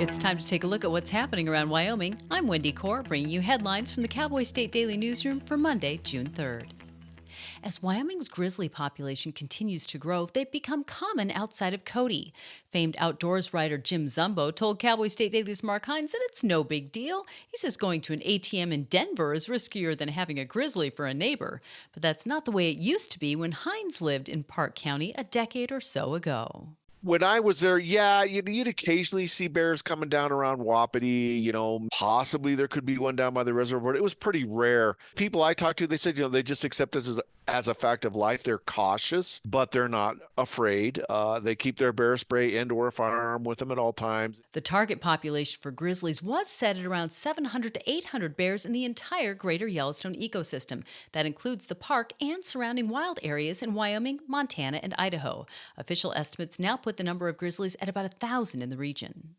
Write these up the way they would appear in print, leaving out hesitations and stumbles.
It's time to take a look at what's happening around Wyoming. I'm Wendy Corr, bringing you headlines from the Cowboy State Daily newsroom for Monday, June 3rd. As Wyoming's grizzly population continues to grow, they've become common outside of Cody. Famed outdoors writer Jim Zumbo told Cowboy State Daily's Mark Hines that it's no big deal. He says going to an ATM in Denver is riskier than having a grizzly for a neighbor. But that's not the way it used to be when Hines lived in Park County a decade or so ago. When I was there, yeah, you'd occasionally see bears coming down around Wapiti, possibly there could be one down by the reservoir. It was pretty rare. People I talked to, they said, they just accept it as a fact of life. They're cautious, but they're not afraid. They keep their bear spray and or firearm with them at all times. The target population for grizzlies was set at around 700 to 800 bears in the entire greater Yellowstone ecosystem. That includes the park and surrounding wild areas in Wyoming, Montana, and Idaho. Official estimates now put the number of grizzlies at about 1,000 in the region.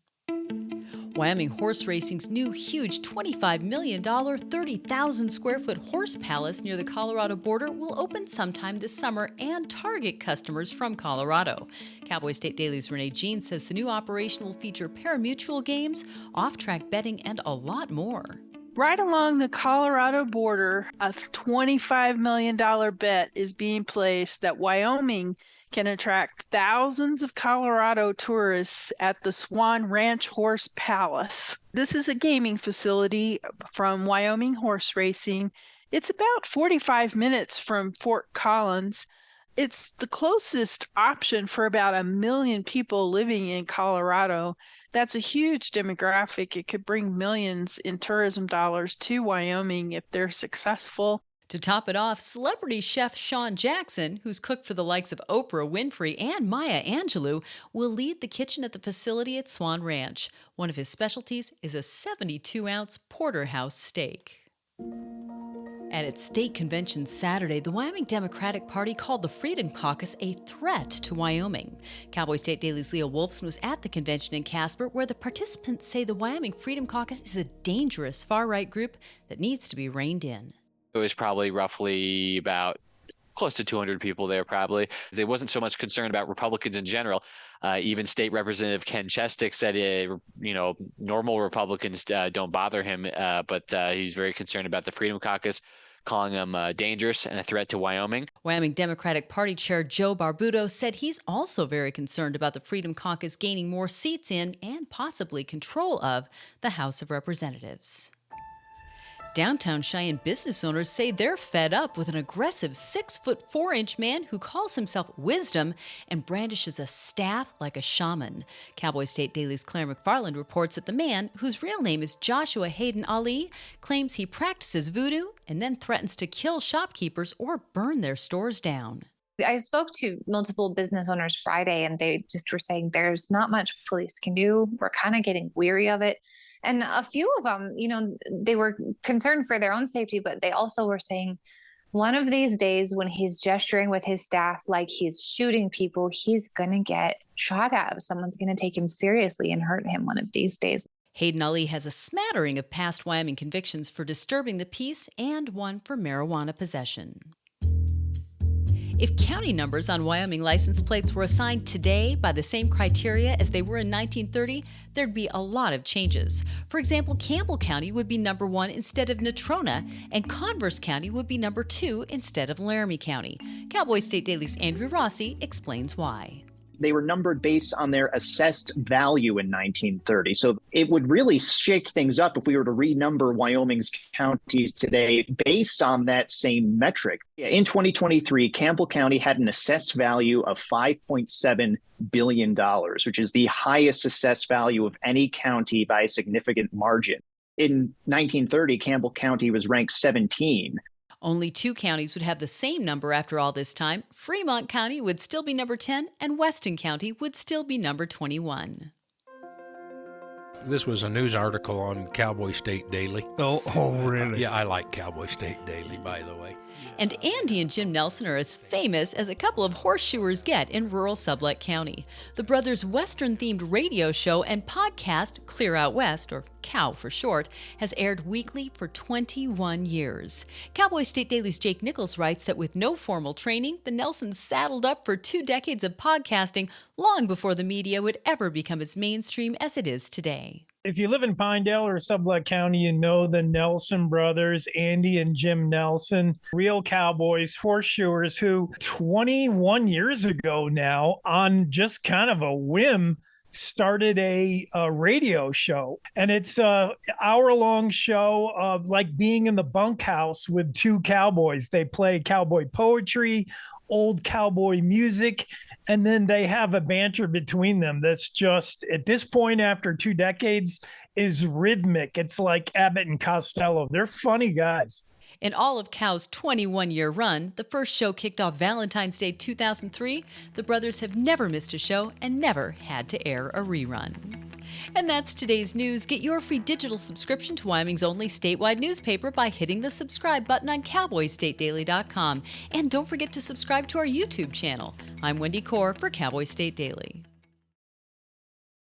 Wyoming Horse Racing's new huge $25 million, 30,000 square foot horse palace near the Colorado border will open sometime this summer and target customers from Colorado. Cowboy State Daily's Renee Jean says the new operation will feature parimutuel games, off-track betting, and a lot more. Right along the Colorado border, a $25 million bet is being placed that Wyoming can attract thousands of Colorado tourists at the Swan Ranch Horse Palace. This is a gaming facility from Wyoming Horse Racing. It's about 45 minutes from Fort Collins. It's the closest option for about 1 million people living in Colorado. That's a huge demographic. It could bring millions in tourism dollars to Wyoming if they're successful. To top it off, celebrity chef Sean Jackson, who's cooked for the likes of Oprah Winfrey and Maya Angelou, will lead the kitchen at the facility at Swan Ranch. One of his specialties is a 72-ounce porterhouse steak. At its state convention Saturday, the Wyoming Democratic Party called the Freedom Caucus a threat to Wyoming. Cowboy State Daily's Leah Wolfson was at the convention in Casper, where the participants say the Wyoming Freedom Caucus is a dangerous far-right group that needs to be reined in. It was probably roughly about close to 200 people there probably. There wasn't so much concern about Republicans in general. Even State Representative Ken Chestik said, normal Republicans don't bother him, but he's very concerned about the Freedom Caucus, calling them dangerous and a threat to Wyoming. Wyoming Democratic Party Chair Joe Barbuto said he's also very concerned about the Freedom Caucus gaining more seats in and possibly control of the House of Representatives. Downtown Cheyenne business owners say they're fed up with an aggressive 6'4" man who calls himself Wisdom and brandishes a staff like a shaman. Cowboy State Daily's Claire McFarland reports that the man, whose real name is Joshua Hayden Ali, claims he practices voodoo and then threatens to kill shopkeepers or burn their stores down. I spoke to multiple business owners Friday, and they just were saying there's not much police can do. We're kind of getting weary of it. And a few of them, they were concerned for their own safety, but they also were saying one of these days when he's gesturing with his staff like he's shooting people, he's going to get shot at. Someone's going to take him seriously and hurt him one of these days. Hayden Ali has a smattering of past Wyoming convictions for disturbing the peace and one for marijuana possession. If county numbers on Wyoming license plates were assigned today by the same criteria as they were in 1930, there'd be a lot of changes. For example, Campbell County would be number 1 instead of Natrona, and Converse County would be number 2 instead of Laramie County. Cowboy State Daily's Andrew Rossi explains why. They were numbered based on their assessed value in 1930. So it would really shake things up if we were to renumber Wyoming's counties today based on that same metric. In 2023, Campbell County had an assessed value of $5.7 billion, which is the highest assessed value of any county by a significant margin. In 1930, Campbell County was ranked 17. Only 2 counties would have the same number after all this time. Fremont County would still be number 10, and Weston County would still be number 21. This was a news article on Cowboy State Daily. Oh, really? Yeah, I like Cowboy State Daily, by the way. And Andy and Jim Nelson are as famous as a couple of horseshoers get in rural Sublette County. The brothers' Western-themed radio show and podcast, Clear Out West, or COW for short, has aired weekly for 21 years. Cowboy State Daily's Jake Nichols writes that with no formal training, the Nelsons saddled up for 2 decades of podcasting long before the media would ever become as mainstream as it is today. If you live in Pinedale or Sublette County, you know the Nelson brothers, Andy and Jim Nelson, real cowboys, horseshoers, who 21 years ago now, on just kind of a whim, started a radio show. And it's an hour-long show of like being in the bunkhouse with 2 cowboys. They play cowboy poetry, old cowboy music, and then they have a banter between them that's just, at this point after 2 decades, is rhythmic. It's like Abbott and Costello. They're funny guys. In all of COW's 21-year run, the first show kicked off Valentine's Day 2003, the brothers have never missed a show and never had to air a rerun. And that's today's news. Get your free digital subscription to Wyoming's only statewide newspaper by hitting the subscribe button on cowboystatedaily.com. And don't forget to subscribe to our YouTube channel. I'm Wendy Corr for Cowboy State Daily.